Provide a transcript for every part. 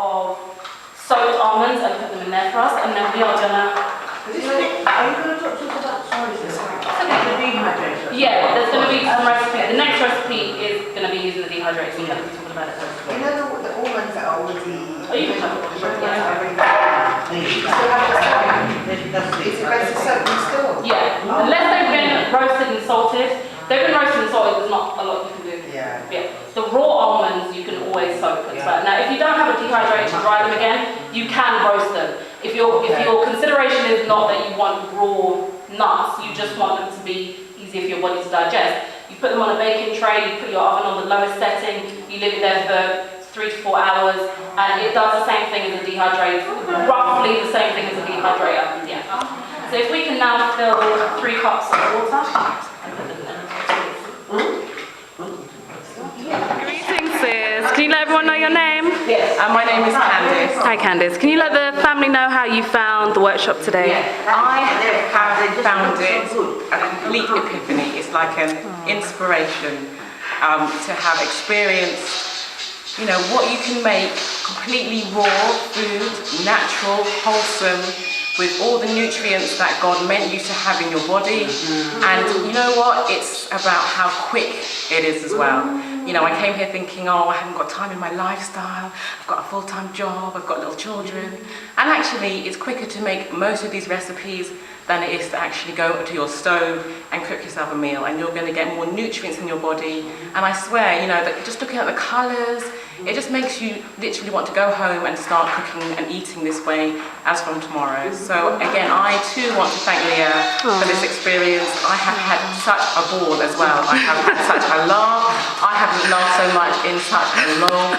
of soaked almonds and put them in there for us, and then we are gonna. Are you going to talk about the dehydration? Yeah, there's going to be some recipe. The next recipe is going to be using the dehydrated. So we're going to be talking about it. You know the almonds that are already. Oh, you can talk about it. You still have the soak. Is it best to soak them still? Yeah, unless they've been roasted and salted. They've been roasted and salted. There's not a lot you can do. Yeah. The raw almonds you can always soak as well. Now, if you don't have a dehydrator to dry them again, you can roast them. If your consideration is not that you want raw nuts, you just want them to be easier for your body to digest, you put them on a baking tray, you put your oven on the lowest setting, you leave it there for 3 to 4 hours, and it does the same thing as a dehydrator, roughly the same thing as a dehydrator. Yeah. So if we can now fill 3 cups of water and put them in. Greetings, sis. Can you let everyone know your name? Yes, my name is Candice. Hi, Candice. Can you let the family know how you found the workshop today? I have found it a complete epiphany. It's like an inspiration to have experienced, you know, what you can make completely raw food, natural, wholesome, with all the nutrients that God meant you to have in your body. And you know what? It's about how quick it is as well. You know, I came here thinking, oh, I haven't got time in my lifestyle, I've got a full-time job, I've got little children. And actually, it's quicker to make most of these recipes than it is to actually go to your stove and cook yourself a meal, and you're going to get more nutrients in your body. And I swear, you know, that just looking at the colours, it just makes you literally want to go home and start cooking and eating this way as from tomorrow. So again, I too want to thank Leah for this experience. I have had such a ball as well. I have had such a laugh. I haven't laughed so much in such a long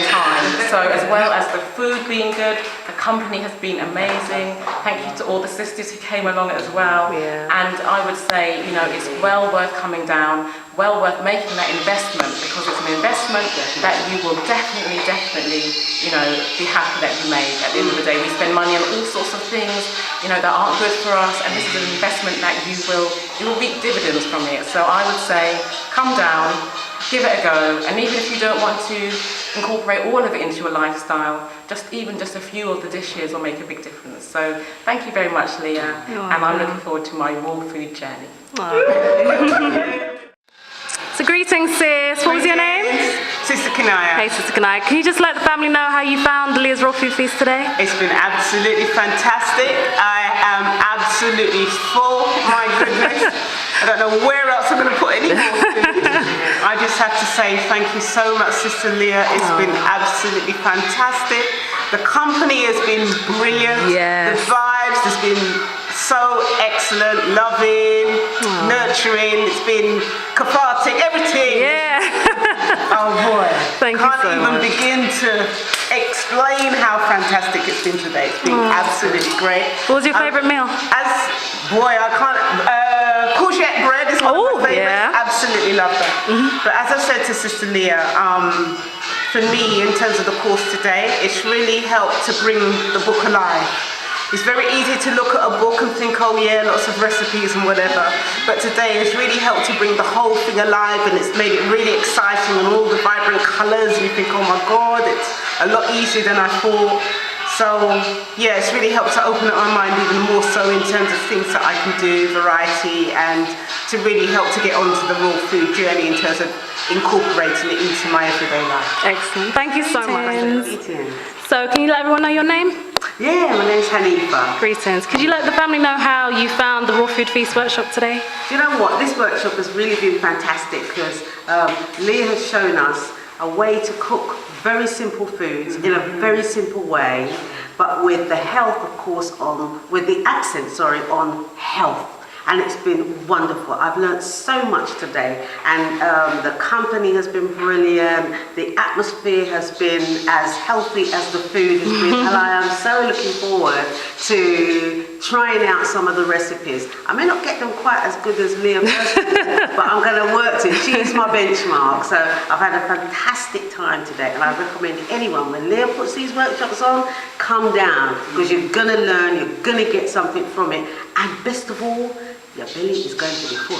time. So as well as the food being good, the company has been amazing. Thank you to all the sisters who came along as well. And I would say, you know, it's well worth coming down, well worth making that investment, because it's an investment that you will definitely, you know, be happy that you made. At the end of the day, we spend money on all sorts of things, you know, that aren't good for us, and this is an investment that you will reap dividends from it. So I would say, come down, give it a go, and even if you don't want to incorporate all of it into your lifestyle, even just a few of the dishes will make a big difference. So thank you very much, Leah, and I'm looking forward to my raw food journey. So greetings, sis. What was your name? Sister Kanaya. Hey, Sister Kanaya. Can you just let the family know how you found Leah's Raw Food Feast today? It's been absolutely fantastic. I am absolutely full. My goodness. I don't know where else I'm going to put any more food. I just have to say thank you so much, Sister Leah. It's been absolutely fantastic. The company has been brilliant. Yes. The vibes has been so excellent, loving, nurturing. It's been cathartic, everything. Yeah. Oh boy. Thank you so Can't even much. begin to explain how fantastic it's been today. It's been absolutely great. What was your favourite meal? I can't. Courgette bread is one of my favorites. Absolutely love that. But as I said to Sister Leah, for me, in terms of the course today, it's really helped to bring the book alive. It's very easy to look at a book and think, oh yeah, lots of recipes and whatever. But today it's really helped to bring the whole thing alive, and it's made it really exciting, and all the vibrant colours. You think, oh my God, it's a lot easier than I thought. So yeah, it's really helped to open up my mind even more so in terms of things that I can do, variety, and to really help to get onto the raw food journey in terms of incorporating it into my everyday life. Excellent. Thank you so much. Eating. So can you let everyone know your name? Yeah, my name's Hanifa. Greetings. Could you let the family know how you found the Raw Food Feast workshop today? Do you know what? This workshop has really been fantastic because Leah has shown us a way to cook very simple foods in a very simple way, but with the health, of course, with the accent, on health. And it's been wonderful. I've learned so much today, and the company has been brilliant. The atmosphere has been as healthy as the food has been, and I am so looking forward to trying out some of the recipes. I may not get them quite as good as Leah personally, but I'm going to work to. She's my benchmark. So I've had a fantastic time today, and I recommend anyone, when Leah puts these workshops on, come down, because you're going to learn, you're going to get something from it, and best of all, your belly is going to be full.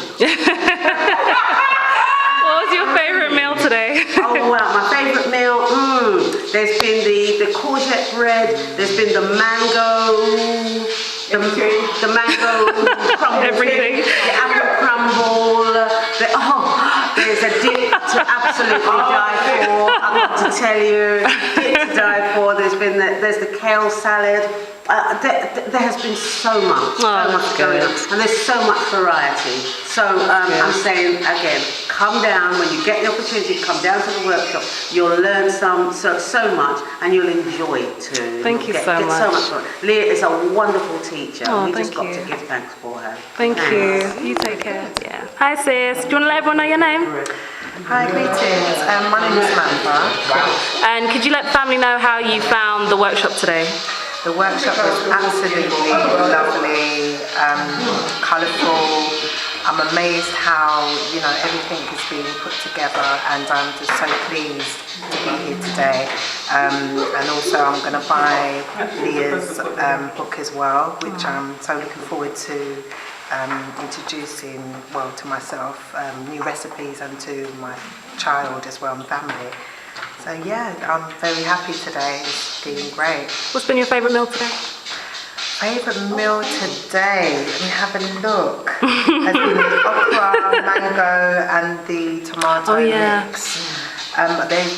What was your favourite meal today? Oh well, my favourite meal, there's been the There's been the mango crumble, Everything. the apple crumble. There's a dip to absolutely die for. I've got to tell you, dip to die for. There's the kale salad. There has been so much going on, and there's so much variety. So I'm saying again, come down when you get the opportunity. Come down to the workshop. You'll learn so much, and you'll enjoy it too. Thank you so get much. so much fun. Leah is a wonderful teacher. Oh, We thank just got you. to give thanks for her. Thank you. You take care. Yeah. Hi sis. Do you want to let everyone know your name? Hi, greetings. My name is Samantha. And could you let the family know how you found the workshop today? The workshop was absolutely lovely, colourful. I'm amazed how, everything is being put together, and I'm just so pleased to be here today. And also I'm going to buy Leah's book as well, which I'm so looking forward to introducing, to myself, new recipes, and to my child as well and family. So yeah, I'm very happy today. It's been great. What's been your favourite meal today? Favourite meal today? Let me have a look. Has been the okra, mango, and the tomato mix.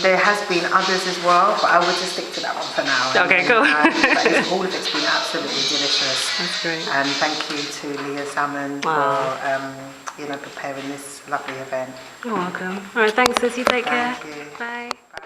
There has been others as well, but I would just stick to that one for now. Okay, cool. But all of it's been absolutely delicious. That's great. And thank you to Leah Salmon for preparing this lovely event. You're welcome. All right, thanks sis. You take care. Thank you. Bye. Bye.